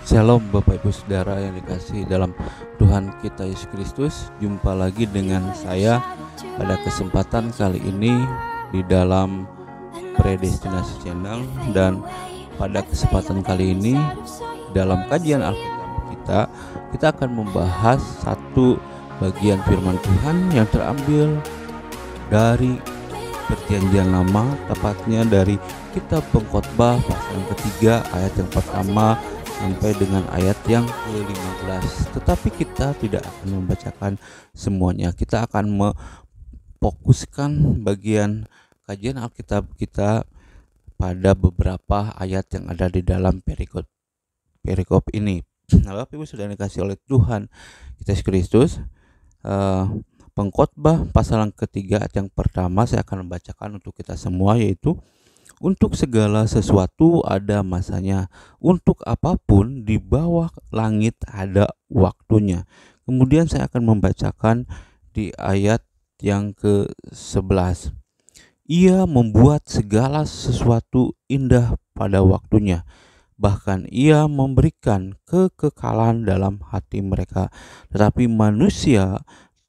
Shalom Bapak Ibu Saudara yang dikasihi dalam Tuhan kita Yesus Kristus. Jumpa lagi dengan saya pada kesempatan kali ini di dalam Predestinasi Channel. Dan pada kesempatan kali ini dalam kajian Alkitab kita akan membahas satu bagian firman Tuhan yang terambil dari Perjanjian Lama, tepatnya dari Kitab Pengkhotbah pasal yang ketiga ayat yang pertama sampai dengan ayat yang ke-15. Tetapi kita tidak akan membacakan semuanya. Kita akan memfokuskan bagian kajian Alkitab kita pada beberapa ayat yang ada di dalam perikop ini. Nah, Bapak Ibu sudah dikasih oleh Tuhan kita Yesus Kristus, Pengkhotbah pasal yang ketiga ayat yang pertama saya akan membacakan untuk kita semua, yaitu untuk segala sesuatu ada masanya, untuk apapun di bawah langit ada waktunya. Kemudian saya akan membacakan di ayat yang ke-11. Ia membuat segala sesuatu indah pada waktunya, bahkan ia memberikan kekekalan dalam hati mereka. Tetapi manusia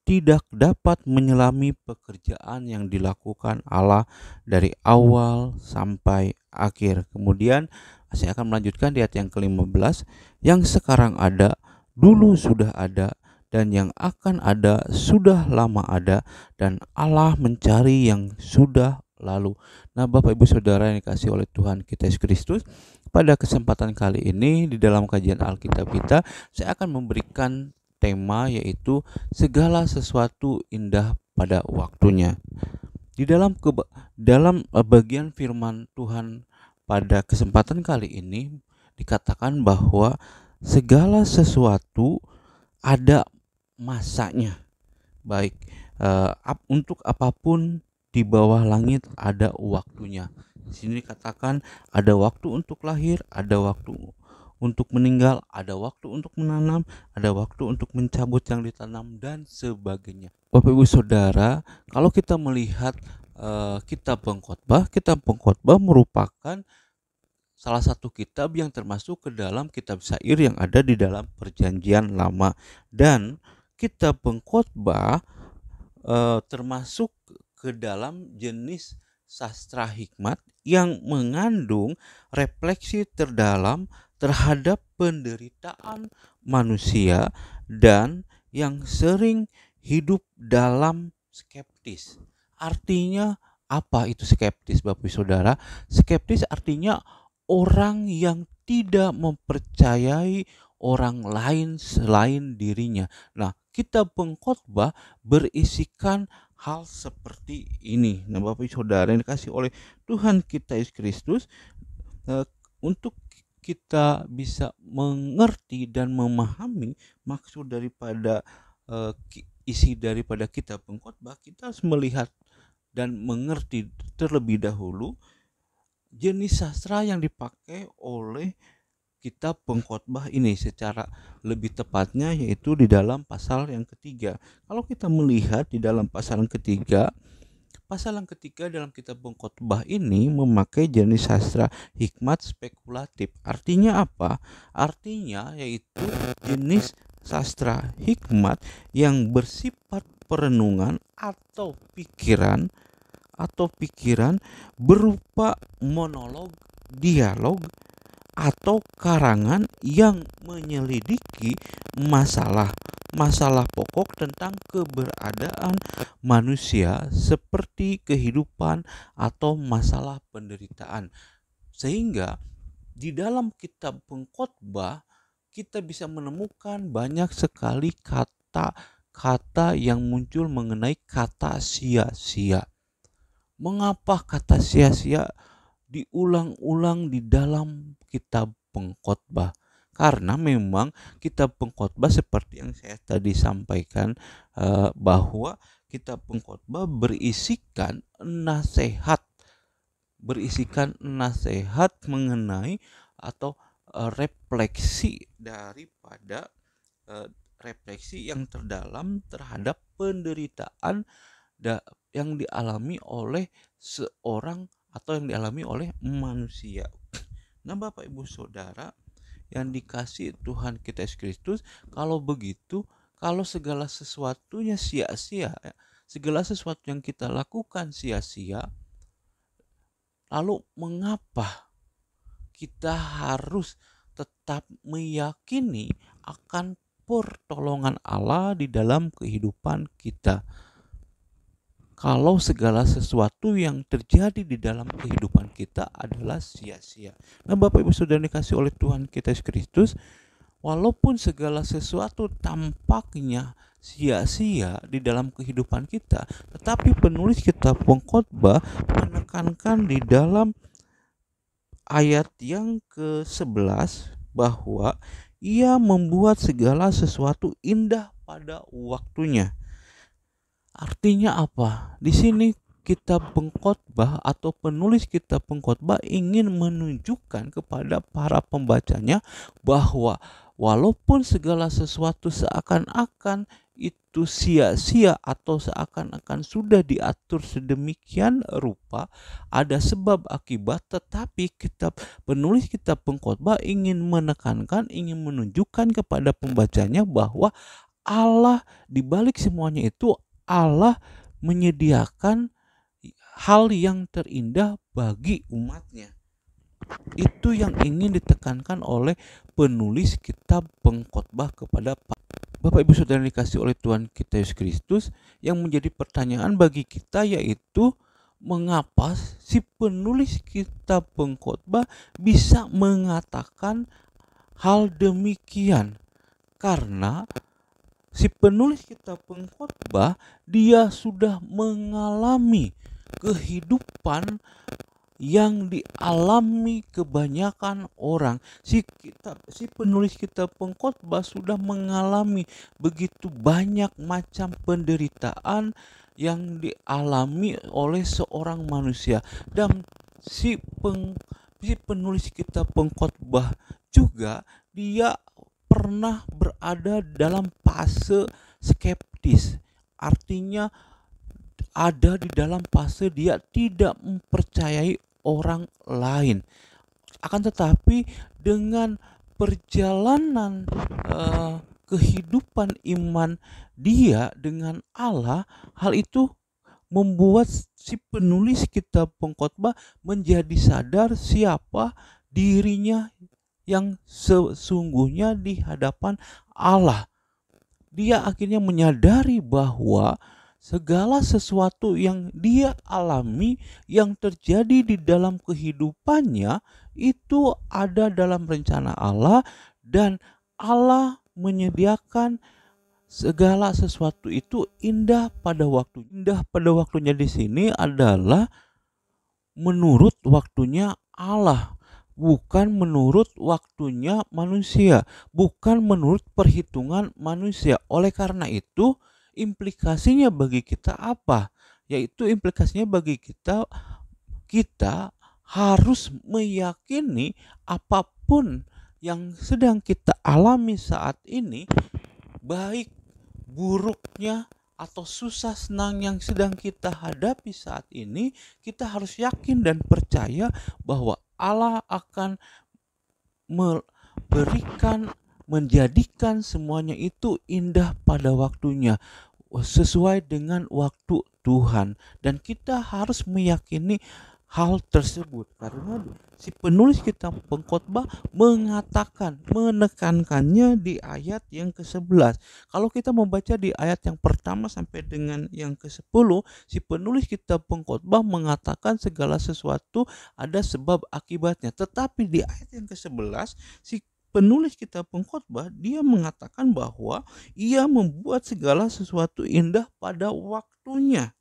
tidak dapat menyelami pekerjaan yang dilakukan Allah dari awal sampai akhir. Kemudian saya akan melanjutkan di ayat yang ke-15. Yang sekarang ada, dulu sudah ada, dan yang akan ada sudah lama ada, dan Allah mencari yang sudah lalu. Nah, Bapak Ibu Saudara yang dikasihi oleh Tuhan kita Yesus Kristus, pada kesempatan kali ini di dalam kajian Alkitab kita, saya akan memberikan tema, yaitu segala sesuatu indah pada waktunya. Di dalam bagian firman Tuhan pada kesempatan kali ini dikatakan bahwa segala sesuatu ada masanya. Baik, untuk apapun di bawah langit ada waktunya. Di sini dikatakan ada waktu untuk lahir, ada waktu untuk meninggal, ada waktu untuk menanam, ada waktu untuk mencabut yang ditanam, dan sebagainya. Bapak Ibu Saudara, kalau kita melihat kitab Pengkhotbah merupakan salah satu kitab yang termasuk ke dalam kitab syair yang ada di dalam Perjanjian Lama. Dan kitab Pengkhotbah termasuk ke dalam jenis sastra hikmat yang mengandung refleksi terdalam terhadap penderitaan manusia dan yang sering hidup dalam skeptis. Artinya apa itu skeptis, Bapak Saudara? Skeptis artinya orang yang tidak mempercayai orang lain selain dirinya. Nah, kitab Pengkhotbah berisikan hal seperti ini. Nah, Bapak Saudara yang dikasih oleh Tuhan kita Yesus Kristus, untuk kita bisa mengerti dan memahami maksud daripada isi daripada kitab Pengkhotbah, kita harus melihat dan mengerti terlebih dahulu jenis sastra yang dipakai oleh kitab Pengkhotbah ini, secara lebih tepatnya yaitu di dalam pasal yang ketiga. Kalau kita melihat di dalam pasal yang ketiga dalam kitab Pengkhotbah ini memakai jenis sastra hikmat spekulatif. Artinya apa? Artinya yaitu jenis sastra hikmat yang bersifat perenungan atau pikiran berupa monolog, dialog, atau karangan yang menyelidiki masalah pokok tentang keberadaan manusia, seperti kehidupan atau masalah penderitaan. Sehingga di dalam kitab Pengkhotbah kita bisa menemukan banyak sekali kata-kata yang muncul mengenai kata sia-sia. Mengapa kata sia-sia diulang-ulang di dalam kitab Pengkhotbah? Karena memang kitab Pengkhotbah seperti yang saya tadi sampaikan, bahwa kitab Pengkhotbah berisikan nasihat mengenai atau refleksi daripada refleksi yang terdalam terhadap penderitaan yang dialami oleh seorang atau yang dialami oleh manusia. Nah, Bapak Ibu Saudara yang dikasih Tuhan kita Yesus Kristus. Kalau begitu, kalau segala sesuatunya sia-sia, segala sesuatu yang kita lakukan sia-sia, lalu mengapa kita harus tetap meyakini akan pertolongan Allah di dalam kehidupan kita? Kalau segala sesuatu yang terjadi di dalam kehidupan kita adalah sia-sia. Nah, Bapak Ibu Saudara dikasih oleh Tuhan kita Yesus Kristus, walaupun segala sesuatu tampaknya sia-sia di dalam kehidupan kita, tetapi penulis kitab Pengkhotbah menekankan di dalam ayat yang ke-11 bahwa ia membuat segala sesuatu indah pada waktunya. Artinya apa? Di sini kitab Pengkhotbah atau penulis kitab Pengkhotbah ingin menunjukkan kepada para pembacanya bahwa walaupun segala sesuatu seakan-akan itu sia-sia atau seakan-akan sudah diatur sedemikian rupa, ada sebab akibat, tetapi penulis kitab Pengkhotbah ingin menekankan, ingin menunjukkan kepada pembacanya bahwa Allah di balik semuanya itu, Allah menyediakan hal yang terindah bagi umatnya. Itu yang ingin ditekankan oleh penulis kitab Pengkhotbah kepada Bapak Ibu Saudara dikasih oleh Tuhan kita Yesus Kristus. Yang menjadi pertanyaan bagi kita yaitu, mengapa si penulis kitab Pengkhotbah bisa mengatakan hal demikian? Karena si penulis kitab Pengkhotbah dia sudah mengalami kehidupan yang dialami kebanyakan orang. Si penulis kitab Pengkhotbah sudah mengalami begitu banyak macam penderitaan yang dialami oleh seorang manusia, dan si penulis kitab Pengkhotbah juga dia pernah berada dalam fase skeptis. Artinya ada di dalam fase dia tidak mempercayai orang lain. Akan tetapi dengan perjalanan kehidupan iman dia dengan Allah, hal itu membuat si penulis kitab Pengkhotbah menjadi sadar siapa dirinya yang sesungguhnya di hadapan Allah. Dia akhirnya menyadari bahwa segala sesuatu yang dia alami, yang terjadi di dalam kehidupannya itu ada dalam rencana Allah, dan Allah menyediakan segala sesuatu itu indah pada waktu. Indah pada waktunya di sini adalah menurut waktunya Allah, bukan menurut waktunya manusia, bukan menurut perhitungan manusia. Oleh karena itu, implikasinya bagi kita apa? Yaitu implikasinya bagi kita harus meyakini apapun yang sedang kita alami saat ini, baik buruknya atau susah senang yang sedang kita hadapi saat ini, kita harus yakin dan percaya bahwa Allah akan menjadikan semuanya itu indah pada waktunya, sesuai dengan waktu Tuhan. Dan kita harus meyakini hal tersebut karena si penulis kitab Pengkhotbah menekankannya di ayat yang ke-11. Kalau kita membaca di ayat yang pertama sampai dengan yang ke-10, si penulis kitab Pengkhotbah mengatakan segala sesuatu ada sebab akibatnya. Tetapi di ayat yang ke-11, si penulis kitab Pengkhotbah dia mengatakan bahwa ia membuat segala sesuatu indah pada waktunya.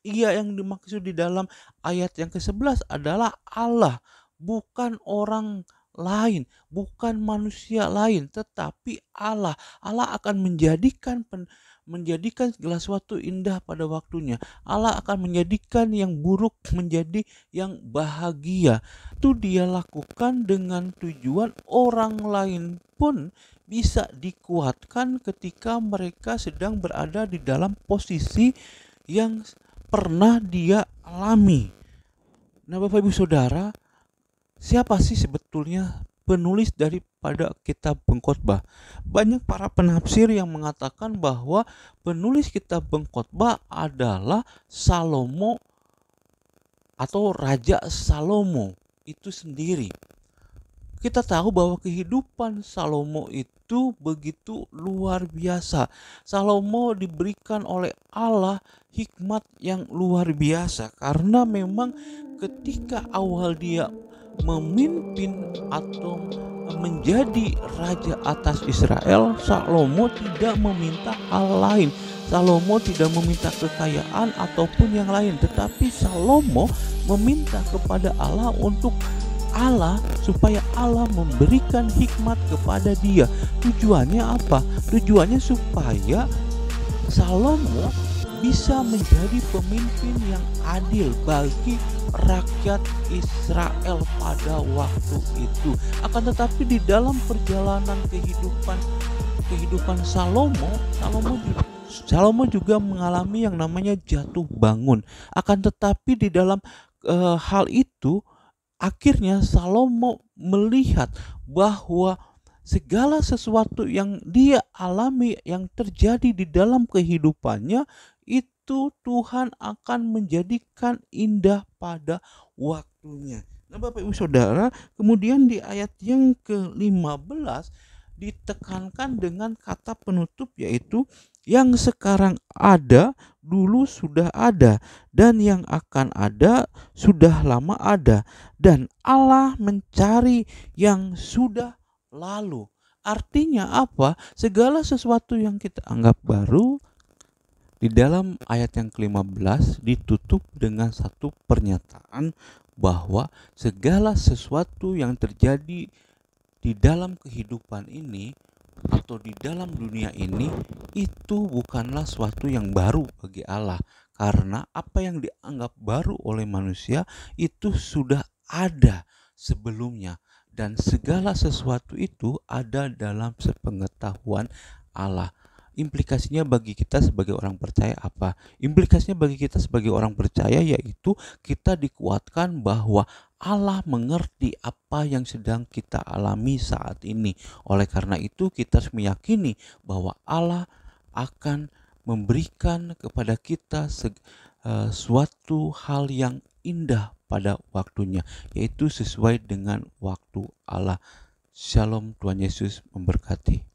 Ia yang dimaksud di dalam ayat yang ke-11 adalah Allah, bukan orang lain, bukan manusia lain, tetapi Allah. Allah akan menjadikan segala sesuatu indah pada waktunya. Allah akan menjadikan yang buruk menjadi yang bahagia. Itu dia lakukan dengan tujuan orang lain pun bisa dikuatkan ketika mereka sedang berada di dalam posisi yang pernah dia alami. Nah, Bapak Ibu Saudara, siapa sih sebetulnya penulis daripada kitab Pengkhotbah. Banyak para penafsir yang mengatakan bahwa penulis kitab Pengkhotbah adalah Salomo atau Raja Salomo itu sendiri. Kita tahu bahwa kehidupan Salomo itu begitu luar biasa. Salomo diberikan oleh Allah hikmat yang luar biasa, karena memang ketika awal dia memimpin atau menjadi raja atas Israel, Salomo tidak meminta hal lain. Salomo tidak meminta kekayaan ataupun yang lain, tetapi Salomo meminta kepada Allah supaya Allah memberikan hikmat kepada dia. Tujuannya apa? Tujuannya supaya Salomo bisa menjadi pemimpin yang adil bagi rakyat Israel pada waktu itu. Akan tetapi di dalam perjalanan kehidupan Salomo juga mengalami yang namanya jatuh bangun. Akan tetapi di dalam hal itu, akhirnya Salomo melihat bahwa segala sesuatu yang dia alami, yang terjadi di dalam kehidupannya, itu Tuhan akan menjadikan indah pada waktunya. Nah, Bapak Ibu Saudara, kemudian di ayat yang ke-15 ditekankan dengan kata penutup, yaitu yang sekarang ada dulu sudah ada, dan yang akan ada sudah lama ada, dan Allah mencari yang sudah lalu. Artinya apa? Segala sesuatu yang kita anggap baru, di dalam ayat yang ke-15 ditutup dengan satu pernyataan bahwa segala sesuatu yang terjadi di dalam kehidupan ini atau di dalam dunia ini itu bukanlah suatu yang baru bagi Allah, karena apa yang dianggap baru oleh manusia itu sudah ada sebelumnya, dan segala sesuatu itu ada dalam sepengetahuan Allah. Implikasinya bagi kita sebagai orang percaya apa? Implikasinya bagi kita sebagai orang percaya yaitu kita dikuatkan bahwa Allah mengerti apa yang sedang kita alami saat ini. Oleh karena itu kita harus meyakini bahwa Allah akan memberikan kepada kita suatu hal yang indah pada waktunya, yaitu sesuai dengan waktu Allah. Shalom, Tuhan Yesus memberkati.